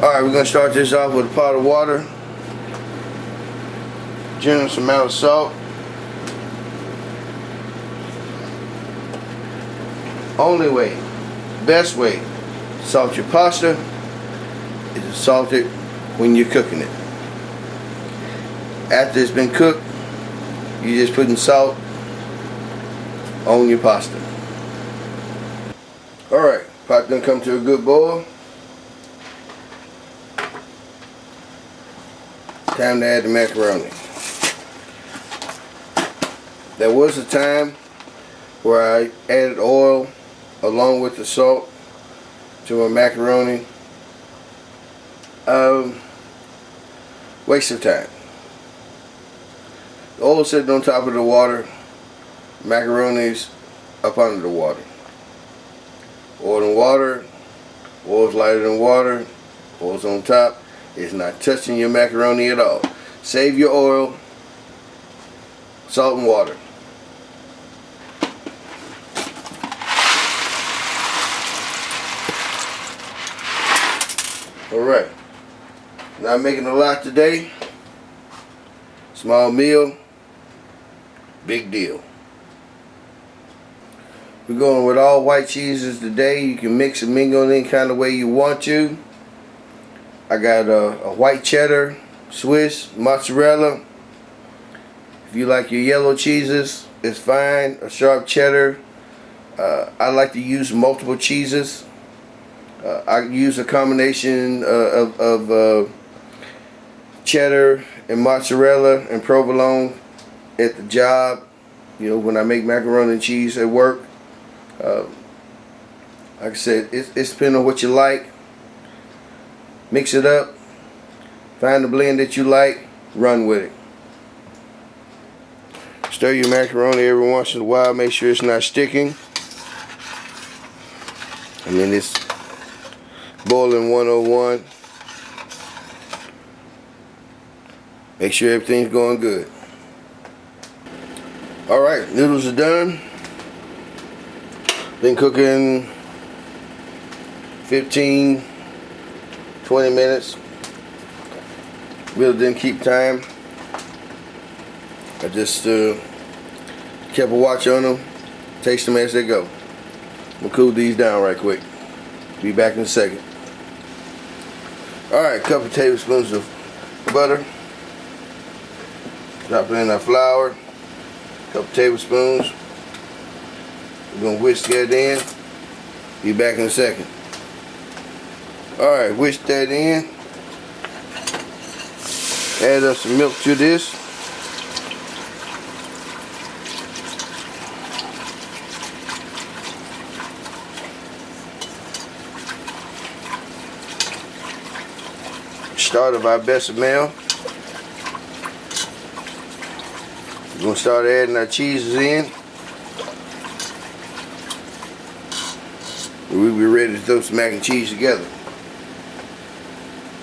Alright, we're going to start this off with a pot of water, generous amount of salt. Only way, best way to salt your pasta is to salt it when you're cooking it. After it's been cooked, you're just putting salt on your pasta. Alright, pot done come to a good boil. Time to add the macaroni. There was a time where I added oil along with the salt to my macaroni. Waste of time. The oil sitting on top of the water, macaroni's up under the water. Oil and water, oil's lighter than water, oil's on top. It's not touching your macaroni at all. Save your oil, salt and water. Alright, not making a lot today. Small meal, big deal. We're going with all white cheeses today. You can mix and mingle any kind of way you want to. I got a white cheddar, Swiss, mozzarella. If you like your yellow cheeses, it's fine. A sharp cheddar. I like to use multiple cheeses. I use a combination of cheddar and mozzarella and provolone at the job. You know, when I make macaroni and cheese at work. Like I said, it's depending on what you like. Mix it up. Find the blend that you like. Run with it. Stir your macaroni every once in a while. Make sure it's not sticking. And then it's boiling 101. Make sure everything's going good. Alright, noodles are done. Been cooking 15, 20 minutes. Really didn't keep time. I just kept a watch on them. Taste them as they go. I'm gonna cool these down right quick. Be back in a second. Alright, a couple tablespoons of butter. Drop in our flour. Couple tablespoons. We're gonna whisk that in. Be back in a second. Alright, whisk that in. Add up some milk to this. Start of our bechamel. We're gonna start adding our cheeses in. We'll be ready to throw some mac and cheese together.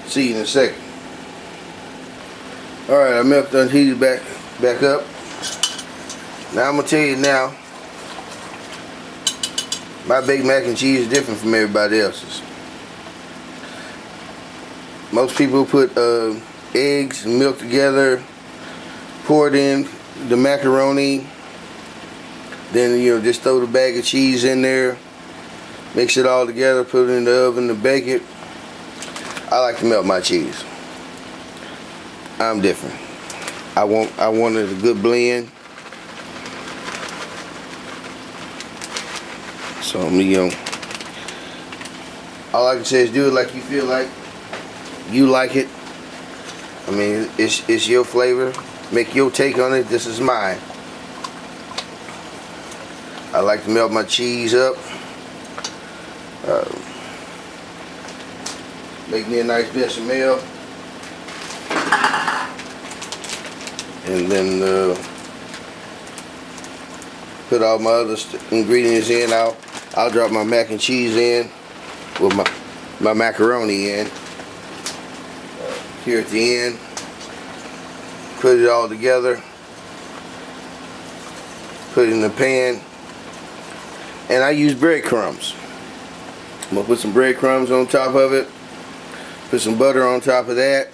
See you in a second. Alright, our milk done heated back up. Now I'm gonna tell you now, my baked mac and cheese is different from everybody else's. Most people put eggs and milk together, pour it in the macaroni, then just throw the bag of cheese in there, mix it all together, put it in the oven to bake it. I like to melt my cheese. I'm different. I wanted a good blend. So all I can say is do it like you feel like you like it. I mean, it's your flavor. Make your take on it. This is mine. I like to melt my cheese up. Make me a nice bechamel. And then put all my other ingredients in. I'll drop my mac and cheese in with my macaroni in here at the end. Put it all together. Put it in the pan. And I use breadcrumbs. I'm gonna put some breadcrumbs on top of it. Put some butter on top of that.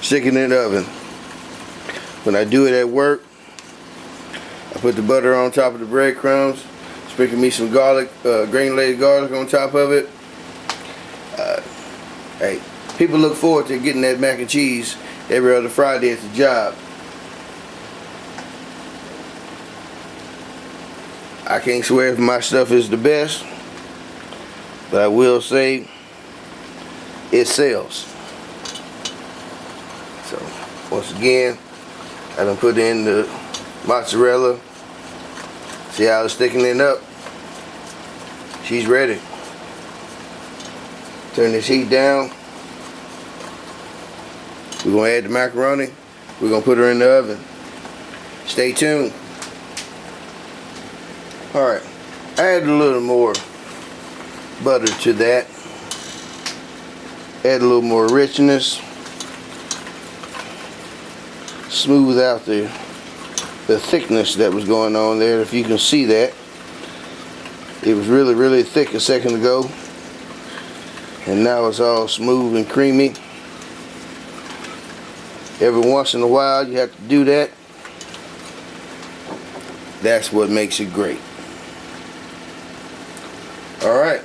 Stick it in the oven. When I do it at work, I put the butter on top of the breadcrumbs. Sprinkle me some garlic, granulated garlic on top of it. Hey, people look forward to getting that mac and cheese every other Friday at the job. I can't swear if my stuff is the best, but I will say it sells. So once again, I done put in the mozzarella. See how it's thickening up? She's ready. Turn this heat down. We're gonna add the macaroni. We're gonna put her in the oven. Stay tuned. Alright, add a little more butter to that. Add a little more richness. Smooth out the thickness that was going on there. If you can see that, it was really thick a second ago, and now it's all smooth and creamy. Every once in a while you have to do that. That's what makes it great. Alright,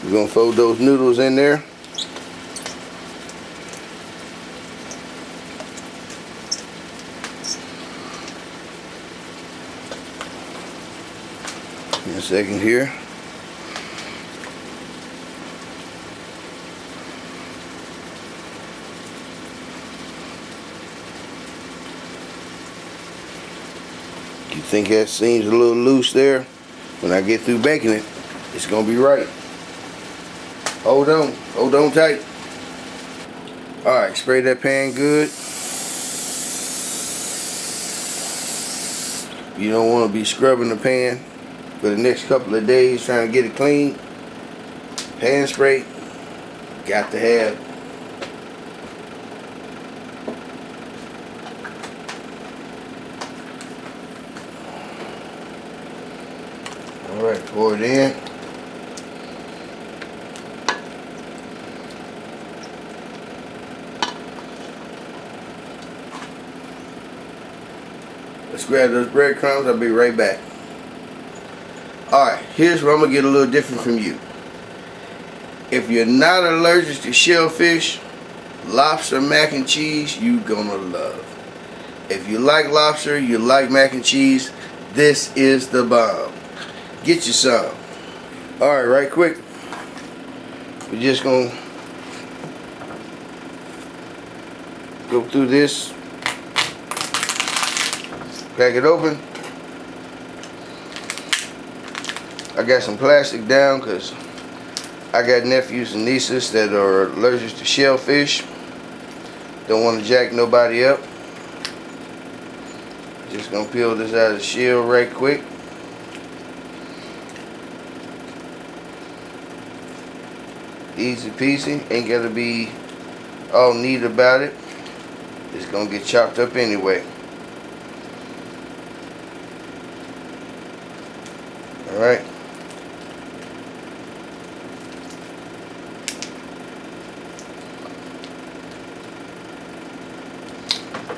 we're gonna fold those noodles in there. In a second here. You think that seems a little loose there? When I get through baking it, it's gonna be right. Hold on tight. Alright, spray that pan good. You don't want to be scrubbing the pan for the next couple of days trying to get it clean. Pan spray, got to have. Alright, pour it in. Let's grab those breadcrumbs. I'll be right back. Alright, here's where I'm going to get a little different from you. If you're not allergic to shellfish, lobster mac and cheese, you're going to love. If you like lobster, you like mac and cheese, this is the bomb. Get you some. Alright, right quick. We're just going to go through this. Crack it open. I got some plastic down because I got nephews and nieces that are allergic to shellfish. Don't want to jack nobody up. Just gonna peel this out of the shell right quick. Easy peasy. Ain't gotta be all neat about it. It's gonna get chopped up anyway. Alright.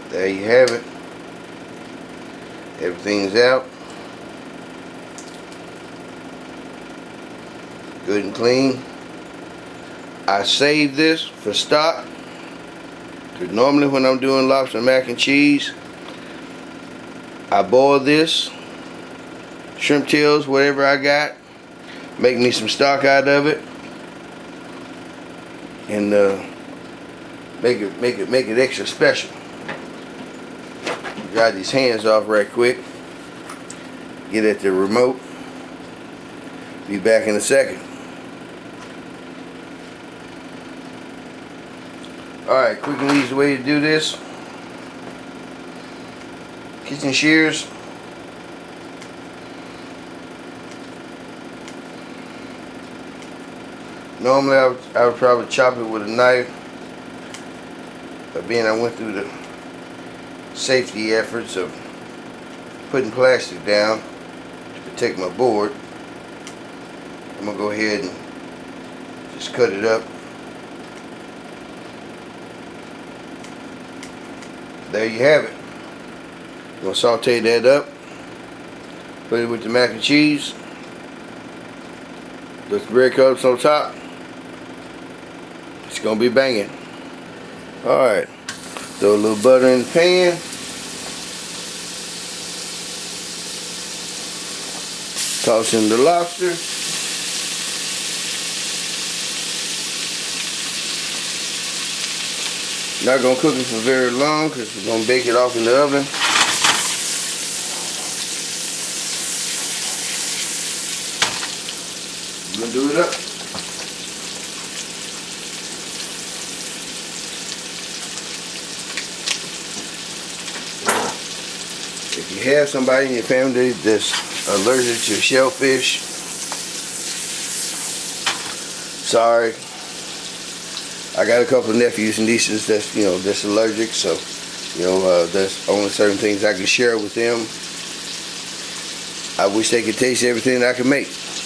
There you have it. Everything's out. Good and clean. I save this for stock. Because normally when I'm doing lobster mac and cheese, I boil this. Shrimp tails, whatever I got. Make me some stock out of it. And make it extra special. Dry these hands off right quick. Get at the remote. Be back in a second. Alright, quick and easy way to do this. Kitchen shears. Normally I would probably chop it with a knife. But being I went through the safety efforts of putting plastic down to protect my board, I'm gonna go ahead and Just cut it up. There you have it. I'm gonna saute that up. Put it with the mac and cheese. Put the breadcrumbs on top. It's gonna be banging. Alright. Throw a little butter in the pan. Toss in the lobster. Not gonna cook it for very long because we're gonna bake it off in the oven. I'm gonna do it up. If you have somebody in your family that's allergic to shellfish, sorry. I got a couple of nephews and nieces that's that's allergic, so there's only certain things I can share with them. I wish they could taste everything I can make.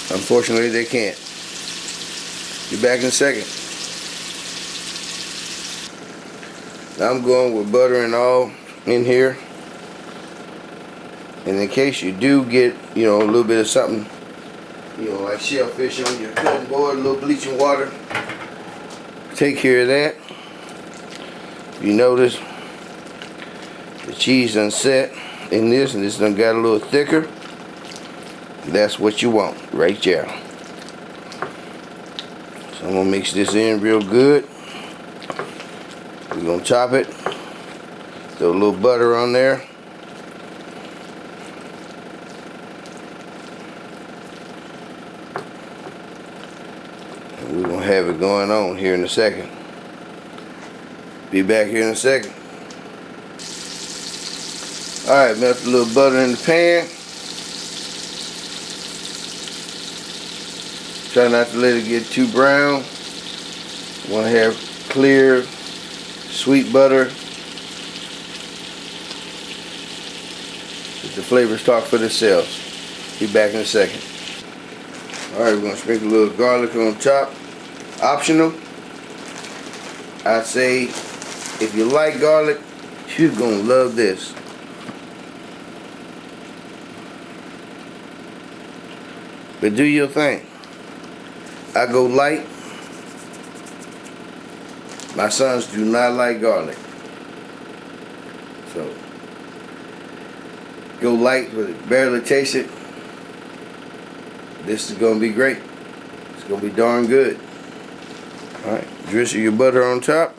Unfortunately, they can't. Be back in a second. Now I'm going with butter and all in here. And in case you do get, a little bit of something, like shellfish on your cutting board, a little bleaching water, take care of that. You notice the cheese done set in this, and this done got a little thicker. That's what you want right there. So I'm gonna mix this in real good. We're gonna chop it. Throw a little butter on there. And we're gonna have it going on here in a second. Be back here in a second. Alright, melt a little butter in the pan. Try not to let it get too brown. You want to have clear, sweet butter. Let the flavors talk for themselves. Be back in a second. Alright, we're going to sprinkle a little garlic on top. Optional. I say if you like garlic, you're going to love this. But do your thing. I go light. My sons do not like garlic. So, go light with it. Barely taste it. This is going to be great. It's going to be darn good. Alright, drizzle your butter on top.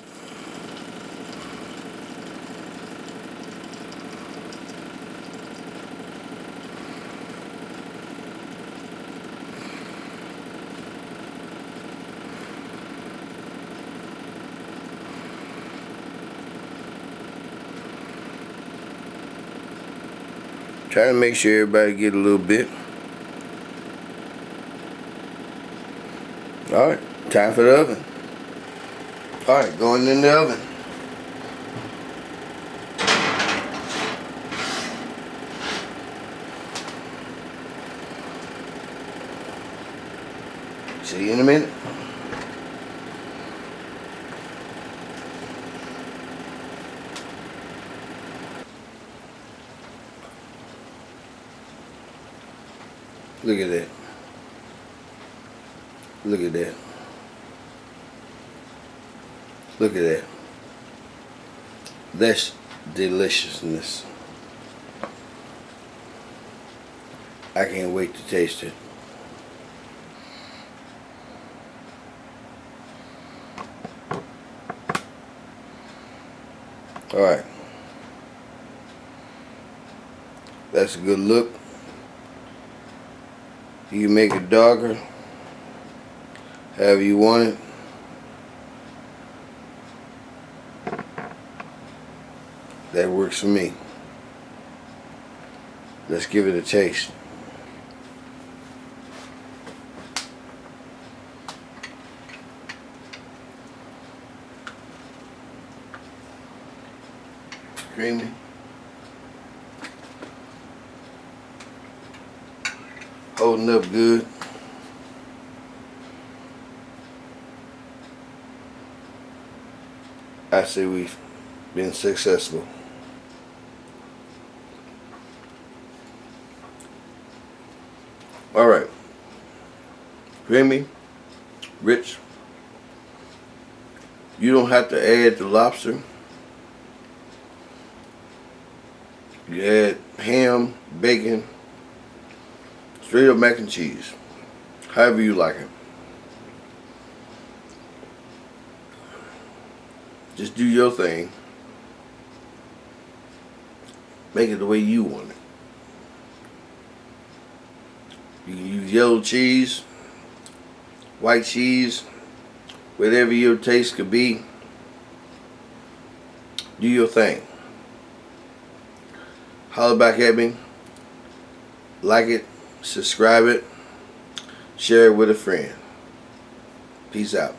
Try to make sure everybody get a little bit. Alright, time for the oven. Alright, going in the oven. See you in a minute. Look at that. Look at that. Look at that. That's deliciousness. I can't wait to taste it. Alright. That's a good look. You can make it darker, however you want it. That works for me. Let's give it a taste. Creamy. Holding up good. I say we've been successful. Alright. Creamy, rich. You don't have to add the lobster. You add ham, bacon, straight up mac and cheese. However you like it. Just do your thing. Make it the way you want it. You can use yellow cheese, white cheese, whatever your taste could be. Do your thing. Holler back at me. Like it, subscribe it, share it with a friend. Peace out.